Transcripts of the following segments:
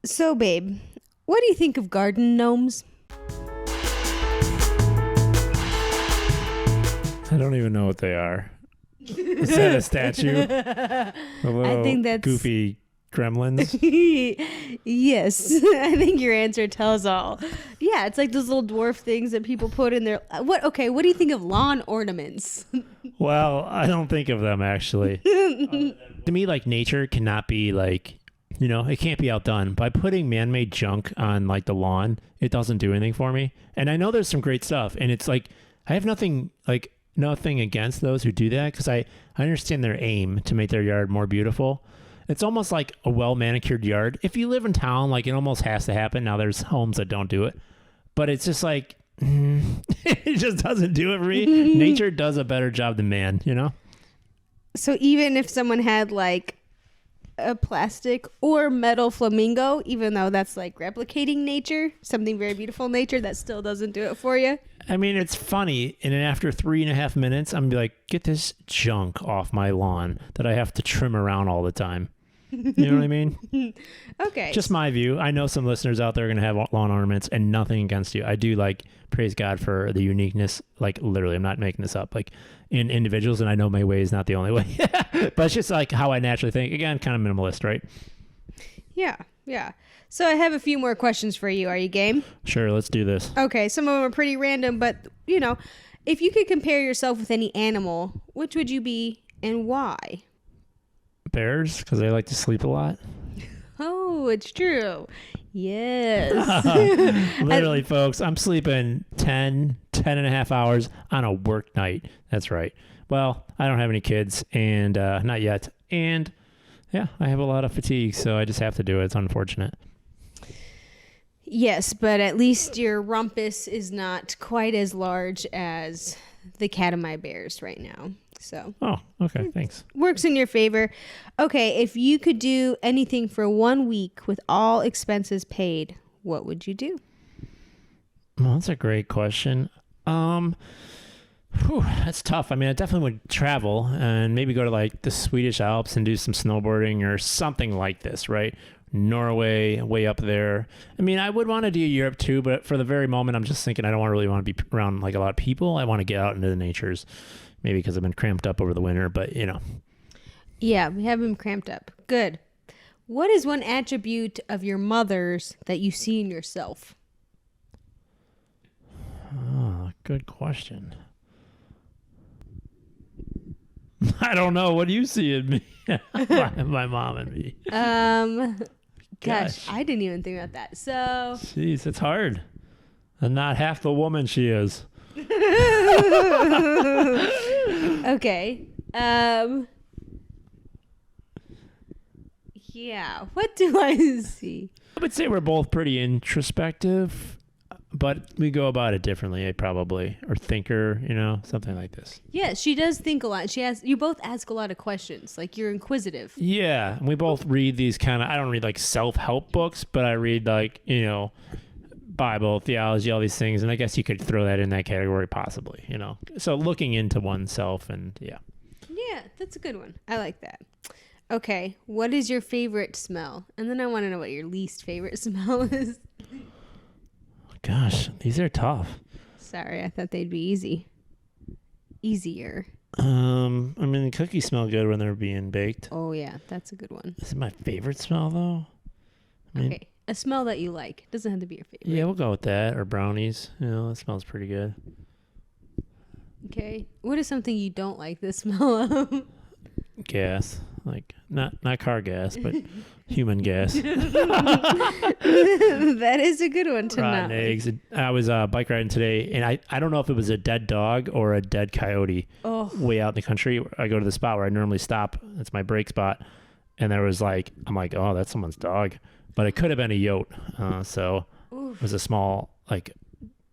So, babe, what do you think of garden gnomes? I don't even know what they are. Is that a statue? A little I think that's goofy gremlins? Yes. I think your answer tells all. Yeah, it's like those little dwarf things that people put in their what do you think of lawn ornaments? Well, I don't think of them actually. To me, like nature cannot be like, it can't be outdone. By putting man-made junk on like the lawn, it doesn't do anything for me. And I know there's some great stuff, and it's like I have nothing against those who do that because I understand their aim to make their yard more beautiful. It's almost like a well-manicured yard. If you live in town, like it almost has to happen. Now there's homes that don't do it, but it's just like it just doesn't do it for me. Nature does a better job than man, So even if someone had like a plastic or metal flamingo, even though that's like replicating nature, something very beautiful in nature, that still doesn't do it for you. I mean, it's funny. And then after 3.5 minutes, I'm gonna be like, get this junk off my lawn that I have to trim around all the time. You know what I mean? Okay. Just my view. I know some listeners out there are going to have lawn ornaments, and nothing against you. I do praise God for the uniqueness. Like literally, I'm not making this up. Like in individuals, and I know my way is not the only way. But it's just like how I naturally think. Again, kind of minimalist, right? Yeah. So I have a few more questions for you. Are you game? Sure, let's do this. Okay, some of them are pretty random, but if you could compare yourself with any animal, which would you be and why? Bears, because they like to sleep a lot. Oh, it's true. Yes. Literally, folks, I'm sleeping 10 and a half hours on a work night. That's right. Well, I don't have any kids, and not yet. And yeah, I have a lot of fatigue, so I just have to do it. It's unfortunate. Yes, but at least your rumpus is not quite as large as the Katmai bears right now. So. Oh, okay. Thanks. Works in your favor. Okay, if you could do anything for 1 week with all expenses paid, what would you do? Well, that's a great question. That's tough. I mean, I definitely would travel and maybe go to like the Swedish Alps and do some snowboarding or something like this, right? Norway, way up there. I mean, I would want to do Europe too, but for the very moment, I'm just thinking I don't really want to be around like a lot of people. I want to get out into the natures. Maybe because I've been cramped up over the winter, but Yeah, we have been cramped up. Good. What is one attribute of your mother's that you see in yourself? Oh, good question. I don't know. What do you see in me? my mom and me. Gosh, I didn't even think about that. So. Jeez, it's hard. I'm not half the woman she is. Okay. Yeah. What do I see? I would say we're both pretty introspective, but we go about it differently, probably, or thinker, something like this. Yeah, she does think a lot. You both ask a lot of questions. Like you're inquisitive. Yeah, and we both read these I don't read like self-help books, but I read like, Bible, theology, all these things, and I guess you could throw that in that category possibly, So looking into oneself and yeah. Yeah, that's a good one. I like that. Okay, what is your favorite smell? And then I want to know what your least favorite smell is. Gosh, these are tough. Sorry, I thought they'd be easy. Easier. I mean, the cookies smell good when they're being baked. Oh yeah, that's a good one. This is my favorite smell though. Okay. A smell that you like. Doesn't have to be your favorite. Yeah, we'll go with that. Or brownies. That smells pretty good. Okay. What is something you don't like the smell of? Gas. Like, not car gas, but human gas. That is a good one to know. Rotten eggs. I was bike riding today, and I don't know if it was a dead dog or a dead coyote way out in the country. I go to the spot where I normally stop. It's my break spot. And there was I'm like, oh, that's someone's dog. But it could have been a yote. So it was a small,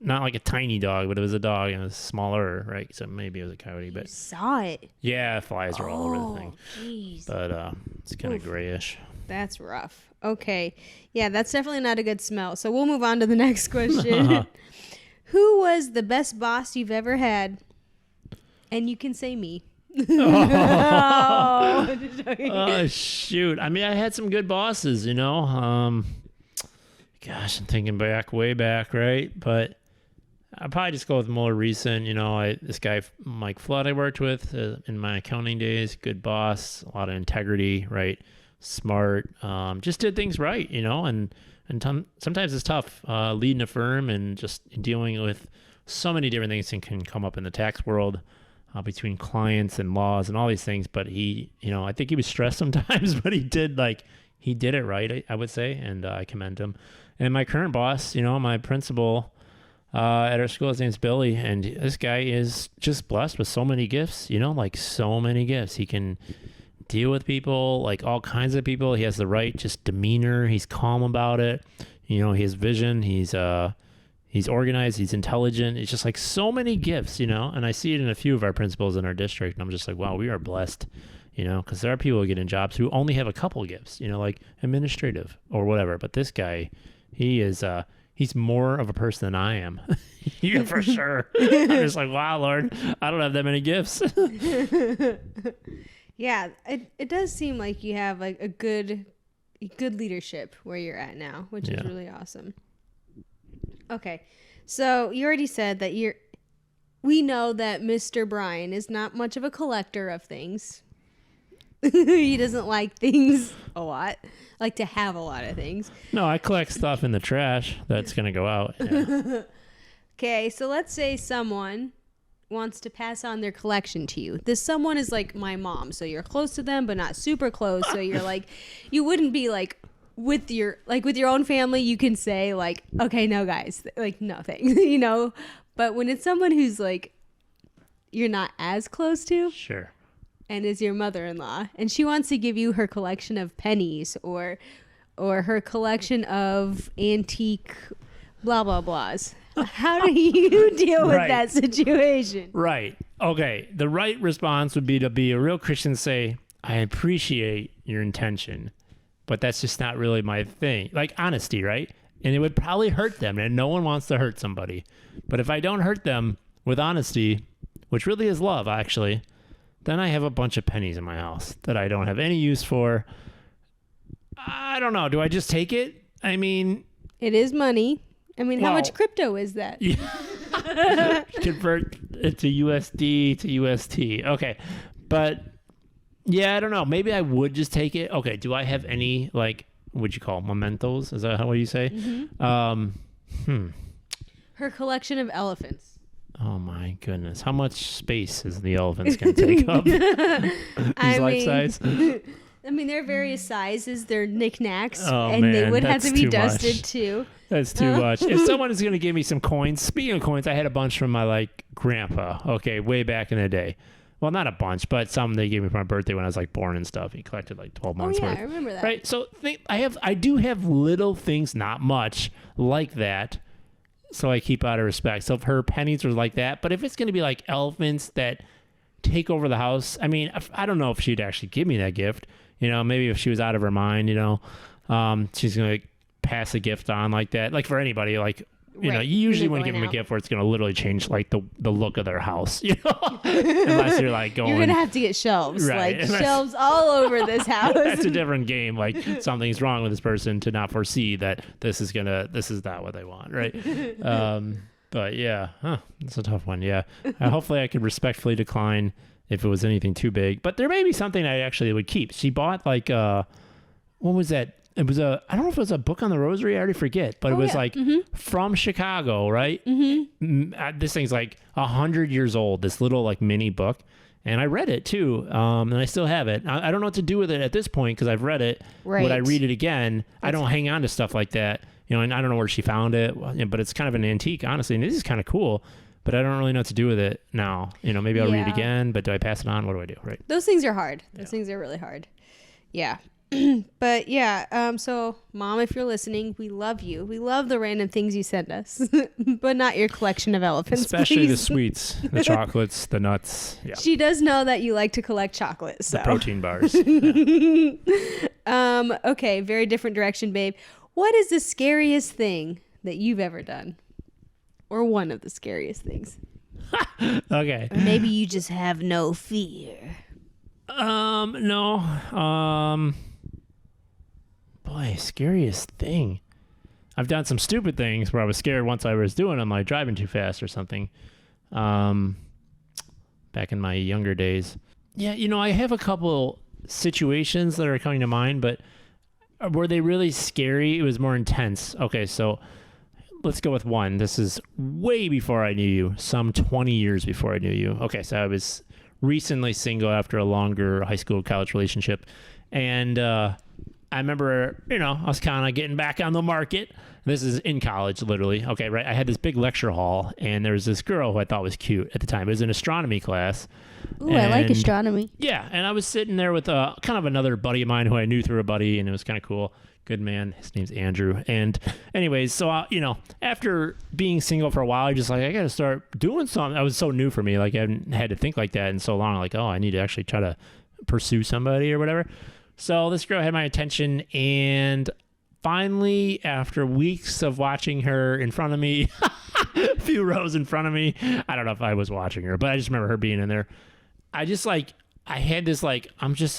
not like a tiny dog, but it was a dog and it was smaller, right? So maybe it was a coyote. But you saw it. Yeah, flies are all over the thing. Jeez. But it's kind of grayish. That's rough. Okay. Yeah, that's definitely not a good smell. So we'll move on to the next question. Who was the best boss you've ever had? And you can say me. Oh, shoot. I mean, I had some good bosses, gosh, I'm thinking back, way back, right? But I'll probably just go with more recent. This guy, Mike Flood, I worked with in my accounting days, good boss, a lot of integrity, right? Smart, just did things right, and sometimes it's tough leading a firm and just dealing with so many different things that can come up in the tax world. Between clients and laws and all these things, but he, I think he was stressed sometimes, but he did it right, I would say, and I commend him. And my current boss, my principal at our school, his name's Billy, and this guy is just blessed with so many gifts, so many gifts. He can deal with people, like all kinds of people. He has the right just demeanor. He's calm about it. He has vision. He's organized, he's intelligent. It's just like so many gifts, and I see it in a few of our principals in our district. And I'm just like, wow, we are blessed, because there are people who get in jobs who only have a couple of gifts, like administrative or whatever. But this guy, he's more of a person than I am. Yeah, for sure. I'm just like, wow, Lord, I don't have that many gifts. Yeah, it does seem like you have like a good leadership where you're at now, which is really awesome. Okay, so you already said that we know that Mr. Brian is not much of a collector of things. He doesn't like things a lot, like to have a lot of things. No, I collect stuff in the trash that's going to go out. Yeah. Okay, so let's say someone wants to pass on their collection to you. This someone is like my mom, so you're close to them, but not super close. So you're like, you wouldn't be like, with your own family, you can say like, okay, no guys, like no thanks, but when it's someone who's like you're not as close to, sure, and is your mother-in-law, and she wants to give you her collection of pennies or her collection of antique blah blah blahs, how do you deal with that situation? Right. Okay, the right response would be to be a real Christian, say, I appreciate your intention, but that's just not really my thing. Like honesty, right? And it would probably hurt them, and no one wants to hurt somebody. But if I don't hurt them with honesty, which really is love, actually, then I have a bunch of pennies in my house that I don't have any use for. I don't know. Do I just take it? I mean... It is money. I mean, how much crypto is that? Yeah. Convert it to USD to UST. Okay. But... yeah, I don't know. Maybe I would just take it. Okay, do I have any, like, what'd you call mementos? Is that what you say? Mm-hmm. Her collection of elephants. Oh, my goodness. How much space is the elephants going to take up? These life size? I mean, they're various sizes. They're knickknacks, and they would have to be dusted, too. That's too much. If someone is going to give me some coins, speaking of coins, I had a bunch from my, grandpa, okay, way back in the day. Well, not a bunch, but some they gave me for my birthday when I was born and stuff. He collected 12 months worth. I remember that. Right. So I do have little things, not much like that. So I keep out of respect. So if her pennies are like that, but if it's going to be like elephants that take over the house, I mean, I don't know if she'd actually give me that gift. Maybe if she was out of her mind, she's going to pass a gift on like that. Like for anybody, you usually want to give them a gift where it's going to literally change the look of their house, unless you're going. You're going to have to get shelves, right. Shelves all over this house. That's a different game. Something's wrong with this person to not foresee that this is not what they want. Right. But yeah, it's a tough one. Yeah. Hopefully I could respectfully decline if it was anything too big, but there may be something I actually would keep. She bought what was that? It was I don't know if it was a book on the rosary. I already forget, but it was from Chicago, right? Mm-hmm. This thing's 100 years old, this little mini book. And I read it too. And I still have it. I don't know what to do with it at this point because I've read it. Right. Would I read it again? I don't hang on to stuff like that. And I don't know where she found it, but it's kind of an antique, honestly. And this is kind of cool, but I don't really know what to do with it now. Maybe I'll read it again, but do I pass it on? What do I do? Right. Those things are hard. Those things are really hard. Yeah. But yeah, so Mom, if you're listening, we love you. We love the random things you send us, but not your collection of elephants, especially please. The sweets, the chocolates, the nuts. Yeah. She does know that you like to collect chocolate. So. The protein bars. Yeah. Okay, very different direction, babe. What is the scariest thing that you've ever done? Or one of the scariest things? Okay. Or maybe you just have no fear. No. Boy, scariest thing. I've done some stupid things where I was scared once I was doing them, like driving too fast or something. Back in my younger days. Yeah, I have a couple situations that are coming to mind, but were they really scary? It was more intense. Okay, so let's go with one. This is way before I knew you, some 20 years before I knew you. Okay, so I was recently single after a longer high school college relationship. And I remember, I was kind of getting back on the market. This is in college, literally. Okay, right. I had this big lecture hall, and there was this girl who I thought was cute at the time. It was an astronomy class. Ooh, I like astronomy. Yeah, and I was sitting there with kind of another buddy of mine who I knew through a buddy, and it was kind of cool. Good man. His name's Andrew. And anyways, so, after being single for a while, I just I got to start doing something. That was so new for me. Like, I hadn't had to think like that in so long. Like, oh, I need to actually try to pursue somebody or whatever. So this girl had my attention, and finally, after weeks of watching her in front of me, a few rows in front of me, I don't know if I was watching her, but I just remember her being in there. I just I had this I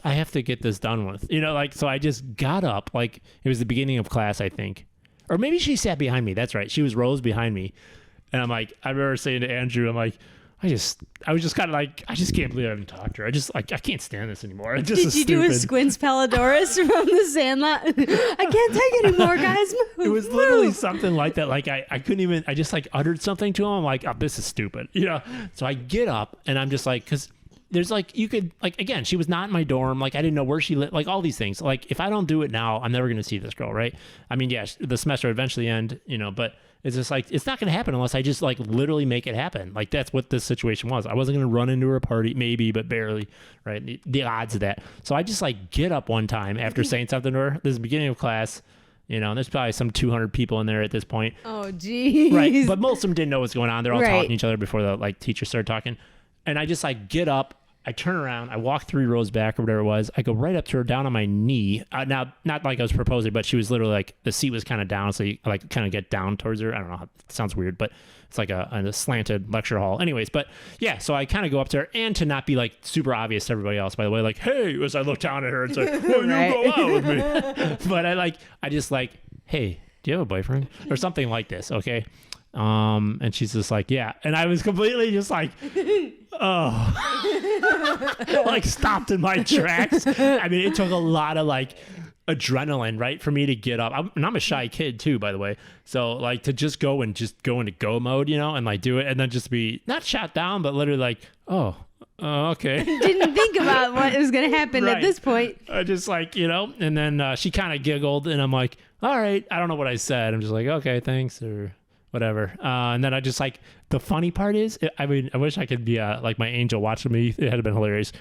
have to get this done with, so I just got up, it was the beginning of class, I think, or maybe she sat behind me. That's right. She was rows behind me. And I remember saying to Andrew, I was just kind of I just can't believe I haven't talked to her. I just I can't stand this anymore. It just Did you do a Squints Palladorus from the Sandlot? I can't take it anymore, guys. Move, it was literally something like that. I couldn't even. I just uttered something to him. I'm like, oh, this is stupid. So I get up and I'm just because there's you could again, she was not in my dorm. I didn't know where she lived. All these things. If I don't do it now, I'm never gonna see this girl, right? I mean, yeah, the semester would eventually end. But. It's just it's not going to happen unless I just literally make it happen. That's what this situation was. I wasn't going to run into her party, maybe, but barely, right? The odds of that. So I just get up one time after saying something to her. This is the beginning of class, and there's probably some 200 people in there at this point. Oh, geez. Right. But most of them didn't know what's going on. They're all right. talking to each other before the teacher started talking. And I just get up. I turn around, I walk 3 rows back or whatever it was. I go right up to her, down on my knee. Now, not I was proposing, but she was literally the seat was kind of down, so you kind of get down towards her. I don't know, it sounds weird, but it's a slanted lecture hall. Anyways, but yeah, so I kind of go up to her, and to not be super obvious to everybody else, by the way, hey, as I look down at her, it's well, right. You go out with me. But I just hey, do you have a boyfriend? Or something like this, okay? And she's just yeah. And I was completely just oh, stopped in my tracks. I mean, it took a lot of adrenaline, right, for me to get up. I'm a shy kid too, by the way. So to just go into go mode, and do it, and then just be not shot down, but literally oh, okay. Didn't think about what was going to happen right. At this point. I just and then she kind of giggled, and I'm all right. I don't know what I said. I'm just okay, thanks, or whatever. And then I just the funny part is, I wish I could be my angel watching me. It had been hilarious.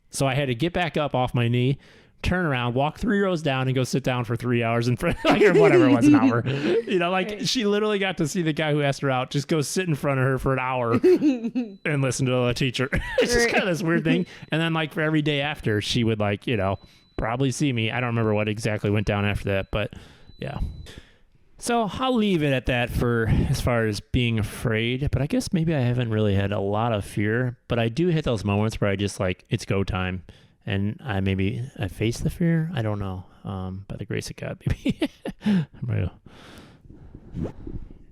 So I had to get back up off my knee, turn around, walk 3 rows down, and go sit down for 3 hours in front, or whatever it was, an hour. Right. She literally got to see the guy who asked her out just go sit in front of her for an hour and listen to the teacher. It's just kind of this weird thing. And then for every day after, she would probably see me. I don't remember what exactly went down after that, but yeah. So I'll leave it at that for as far as being afraid, but I guess maybe I haven't really had a lot of fear, but I do hit those moments where I just it's go time, and I face the fear. I don't know. By the grace of God, maybe.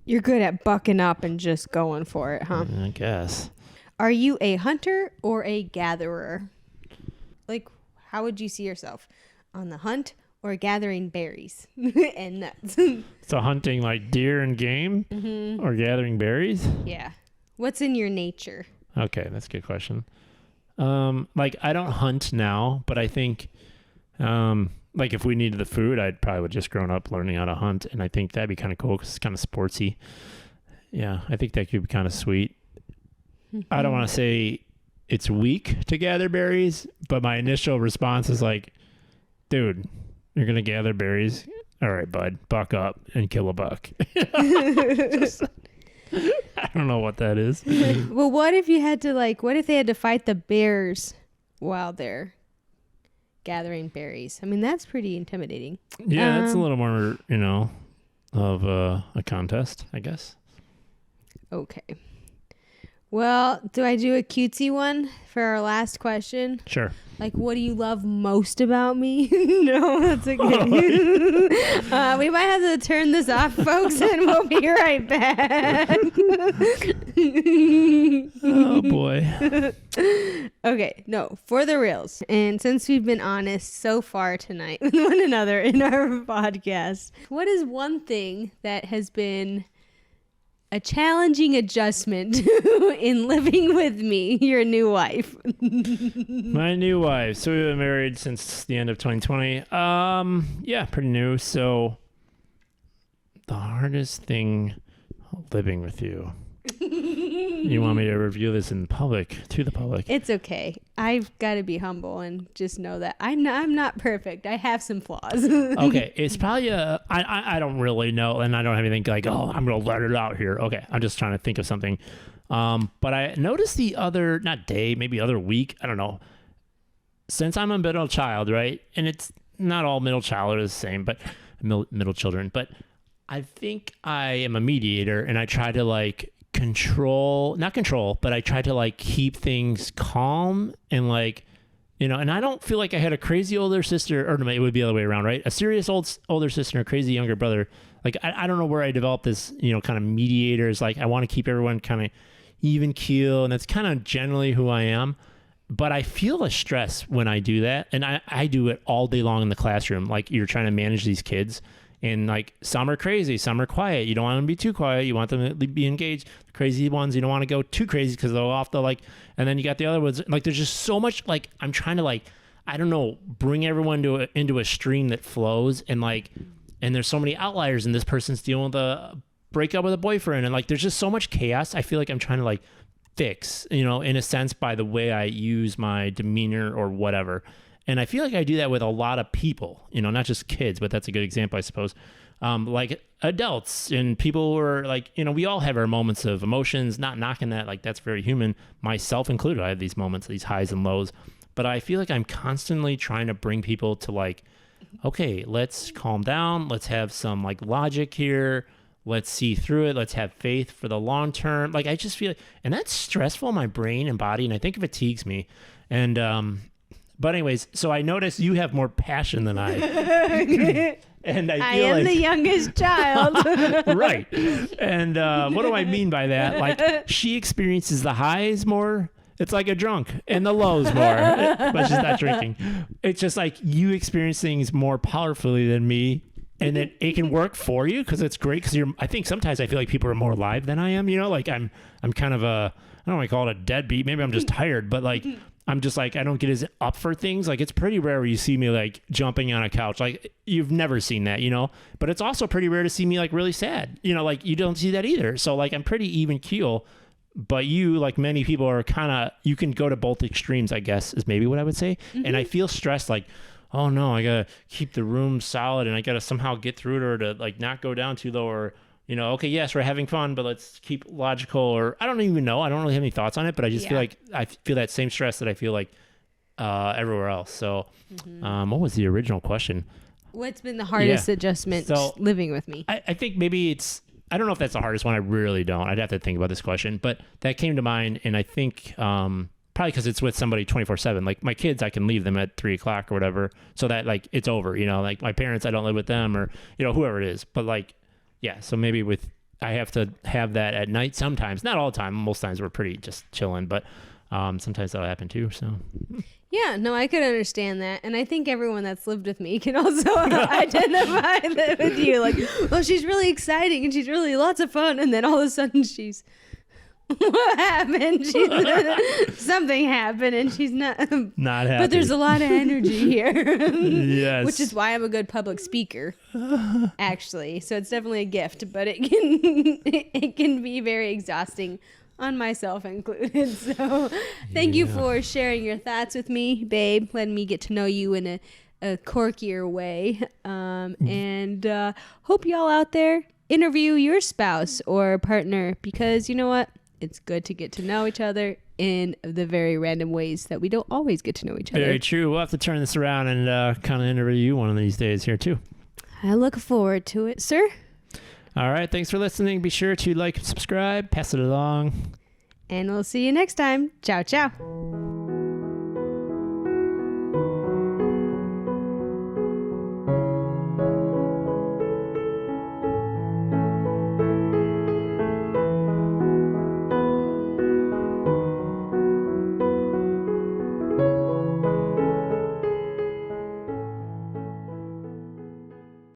You're good at bucking up and just going for it, huh? I guess. Are you a hunter or a gatherer? How would you see yourself? On the hunt or gathering berries and nuts? So hunting deer and game, mm-hmm. or gathering berries? Yeah. What's in your nature? Okay, that's a good question. I don't hunt now, but I think, if we needed the food, I'd probably would just grown up learning how to hunt, and I think that'd be kind of cool because it's kind of sportsy. Yeah, I think that could be kind of sweet. Mm-hmm. I don't want to say it's weak to gather berries, but my initial response is dude, you're going to gather berries? All right, bud, buck up and kill a buck. Just, I don't know what that is. Well, what if you had to what if they had to fight the bears while they're gathering berries? I mean, that's pretty intimidating. Yeah, it's a little more, of a contest, I guess. Okay. Well, do I do a cutesy one for our last question? Sure. Like, what do you love most about me? No, that's okay. We might have to turn this off, folks, and we'll be right back. Oh, boy. Okay, no, for the reals. And since we've been honest so far tonight with one another in our podcast, what is one thing that has been a challenging adjustment in living with me, your new wife? My new wife. So we've been married since the end of 2020. Yeah, pretty new. So the hardest thing living with you. You want me to review this in public, to the public? It's okay. I've got to be humble and just know that I'm not perfect. I have some flaws. Okay, it's probably I don't really know, and I don't have anything like, oh, I'm going to let it out here. Okay, I'm just trying to think of something. But I noticed the other, not day, maybe other week, I don't know. Since I'm a middle child, right? And it's not all middle child are the same, but middle children. But I think I am a mediator, and I try to like not control, but I try to like keep things calm and like, you know, and I don't feel like I had a crazy older sister, or no, it would be the other way around, right? A serious older sister and a crazy younger brother. Like, I don't know where I developed this, you know, kind of mediators. Like, I want to keep everyone kind of even keel, and that's kind of generally who I am. But I feel a stress when I do that, and I do it all day long in the classroom. Like, you're trying to manage these kids, and like some are crazy, some are quiet. You don't want them to be too quiet. You want them to be engaged. The crazy ones, you don't want to go too crazy because they'll off the like. And then you got the other ones. Like, there's just so much. Like, I'm trying to like, I don't know, bring everyone into a stream that flows. And like, and there's so many outliers. And this person's dealing with a breakup with a boyfriend, and like, there's just so much chaos. I feel like I'm trying to like fix, you know, in a sense, by the way I use my demeanor or whatever. And I feel like I do that with a lot of people, you know, not just kids, but that's a good example, I suppose. Like adults and people who are like, you know, we all have our moments of emotions, not knocking that, like that's very human, myself included. I have these moments, these highs and lows, but I feel like I'm constantly trying to bring people to like, okay, let's calm down. Let's have some like logic here. Let's see through it. Let's have faith for the long term. Like, I just feel like, and that's stressful in my brain and body. And I think it fatigues me. And, but anyways, so I noticed you have more passion than I. And I feel am like, the youngest child. right. And what do I mean by that? Like, she experiences the highs more. It's like a drunk, and the lows more, but she's not drinking. It's just like you experience things more powerfully than me, and it can work for you because it's great. Because I think sometimes I feel like people are more alive than I am. You know, like I'm kind of I don't want to call it a deadbeat. Maybe I'm just tired, but like. I'm just like, I don't get as up for things. Like, it's pretty rare where you see me like jumping on a couch. Like, you've never seen that, you know, but it's also pretty rare to see me like really sad, you know, like you don't see that either. So like, I'm pretty even keel, but you, like many people, are kind of, you can go to both extremes, I guess is maybe what I would say. Mm-hmm. And I feel stressed, like, oh no, I gotta keep the room solid and I gotta somehow get through it, or to like not go down too low, or, you know, okay, yes, we're having fun, but let's keep logical, or I don't even know. I don't really have any thoughts on it, but I just feel like I feel that same stress that I feel like everywhere else. So what was the original question? What's been the hardest adjustment living with me? I think maybe I don't know if that's the hardest one. I really don't. I'd have to think about this question, but that came to mind. And I think probably because it's with somebody 24/7. Like my kids, I can leave them at 3:00 or whatever. So that like, it's over, you know, like my parents, I don't live with them, or, you know, whoever it is, but like, yeah, so maybe I have to have that at night sometimes. Not all the time. Most times we're pretty just chilling, but sometimes that'll happen too. So yeah, no, I could understand that. And I think everyone that's lived with me can also identify that with you. Like, well, she's really exciting and she's really lots of fun. And then all of a sudden she's, what happened? Something happened and she's not happy. But there's a lot of energy here. Yes. Which is why I'm a good public speaker, actually. So it's definitely a gift, but it can be very exhausting on myself included. So thank you for sharing your thoughts with me, babe, letting me get to know you in a quirkier way. And hope y'all out there interview your spouse or partner, because you know what? It's good to get to know each other in the very random ways that we don't always get to know each other. Very true. We'll have to turn this around and kind of interview you one of these days here too. I look forward to it, sir. All right. Thanks for listening. Be sure to like and subscribe. Pass it along. And we'll see you next time. Ciao, ciao.